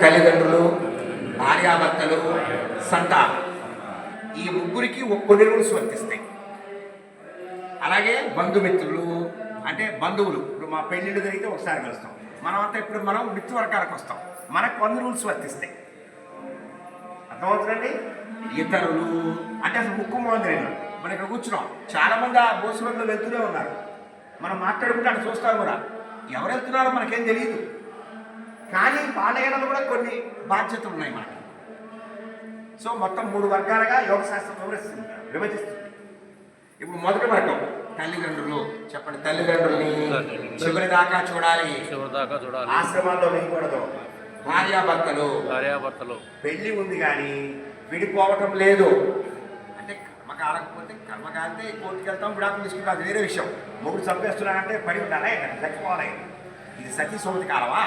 తల్లిదండ్రులు, భార్యాభర్తలు, సంతానం, ఈ ముగ్గురికి కొన్ని రూల్స్ వర్తిస్తాయి. అలాగే బంధుమిత్రులు అంటే బంధువులు. ఇప్పుడు మా పెళ్ళిళ్ళు జరిగితే ఒకసారి కలుస్తాం. మనమంతా ఇప్పుడు మనం మిత్రవర్గాలకు వస్తాం, మనకు కొన్ని రూల్స్ వర్తిస్తాయి. అర్థమవుతుందండి. ఇతరులు అంటే అసలు ముక్కు మోంద్రేను. మనం ఇక్కడ కూర్చున్నాం, చాలామంది ఆ బోసులలో వెళ్తూనే ఉన్నారు. మనం మాట్లాడుకుంటే అక్కడ చూస్తాం కూడా, ఎవరు వెళ్తున్నారో మనకేం తెలియదు. కానీ వాళ్ళ ఏడలు కూడా కొన్ని బాధ్యతలు ఉన్నాయి మనకి. సో మొత్తం 3 వర్గాలుగా యోగశాస్త్రం విభజిస్తుంది. ఇప్పుడు మొదటి వర్గం తల్లిదండ్రులు. చెప్పండి, తల్లిదండ్రుల్ని చివరి దాకా చూడాలి, ఆశ్రమాల్లో వేయకూడదు. భార్యాభర్తలు పెళ్లి ఉంది కానీ విడిపోవటం లేదు. అంటే కర్మ కాలకపోతే కర్మ కాలితే కోర్టుకి వెళ్తాం, విడాకులు తీసుకుంటాం, అది వేరే విషయం. మొగుడు చంపేస్తున్నాడంటే పడి ఉండాలి, చచ్చిపోవాలి. ఇది సతీ సోమతి కాలమా?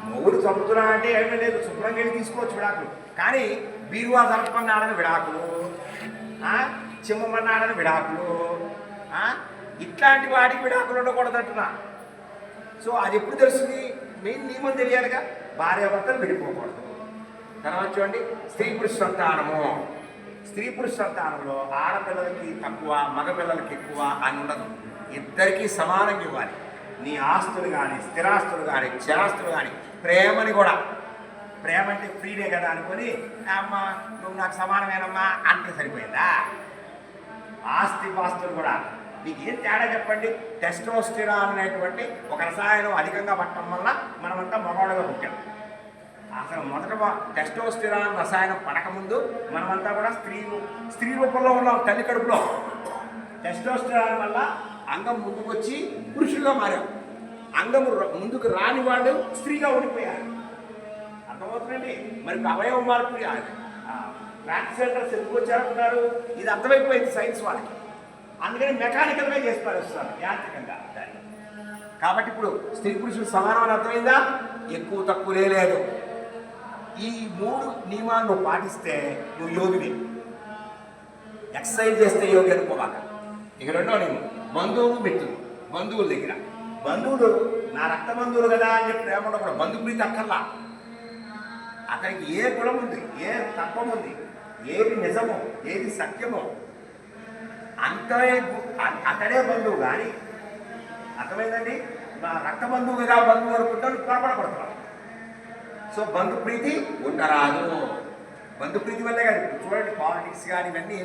మొగుడు చంపుతున్నాడంటే ఏమీ లేదు, శుభ్రంగా వెళ్ళి తీసుకోవచ్చు విడాకులు. కానీ బీరువా జరపమన్నాడని విడాకులు, చిమ్మమన్నాడని విడాకులు, ఇట్లాంటి వాడికి విడాకులు ఉండకూడదంటున్నా. సో అది ఎప్పుడు తెలుస్తుంది? మెయిన్ నియమం తెలియాలిగా. భార్యాభర్తలు విడిపోకూడదు. తర్వాత చూడండి, స్త్రీ పురుష సంతానము. స్త్రీ పురుష సంతానంలో ఆడపిల్లలకి తక్కువ, మగపిల్లలకి ఎక్కువ అని ఉండదు. ఇద్దరికీ సమానంగా ఇవ్వాలి. నీ ఆస్తులు కానీ, స్థిరాస్తులు కానీ, చరాస్తులు కానీ, ప్రేమని కూడా. ప్రేమ అంటే ఫ్రీనే కదా అనుకొని, అమ్మ నువ్వు నాకు సమానమేనమ్మా అంటే సరిపోయిందా? ఆస్తి పాస్తులు కూడా. మీకు ఏం తేడా చెప్పండి? టెస్టోస్టెరాన్ అనేటువంటి ఒక రసాయనం అధికంగా పట్టడం వల్ల మనమంతా మగవాళ్ళగా పుట్టాం. అసలు మొదట టెస్టోస్టెరాన్ రసాయనం పడకముందు మనమంతా కూడా స్త్రీ రూపంలో ఉన్నాం తల్లి కడుపులో. టెస్టోస్టెరాన్ వల్ల అంగం ముందుకు వచ్చి పురుషులుగా మారాం. అంగం ముందుకు రాని వాళ్ళు స్త్రీగా ఉండిపోయారు. అర్థమవుతుందండి. మరి అవయవ మార్పు ప్రాక్టీస్ సెంటర్స్ ఎందుకు వచ్చారంటున్నారు? ఇది అర్థమైపోయింది సైన్స్ వాళ్ళకి. అందుకని మెకానికల్గా చేసి పారేస్తున్నారు, యాంత్రికంగా. కాబట్టి ఇప్పుడు స్త్రీ పురుషులు సమానం అని అర్థమైందా? ఎక్కువ తక్కువ లేదు. ఈ 3 నియమాలు నువ్వు పాటిస్తే నువ్వు యోగివి. ఎక్సర్సైజ్ చేస్తే యోగి అనుకోవాక. ఇక రెండో నియమం, బంధువులు మిత్రులు. బంధువుల దగ్గర బంధువులు నా రక్త బంధువులు కదా అని చెప్పి ప్రేమ ఉండకూడదు. బంధుప్రీతి అక్కర్లా. అతనికి ఏ గుణం ఉంది, ఏ తత్వం ఉంది, ఏది నిజమో, ఏది సత్యమో అతడే బంధువు. కానీ అర్థమైందండి, నా రక్త బంధువుగా బంధువు అనుకుంటాను పొరపడకూడదు. సో బంధుప్రీతి ఉండరాదు. బంధుప్రీతి వల్లే కానీ చూడండి, పాలిటిక్స్ కానీ ఇవన్నీ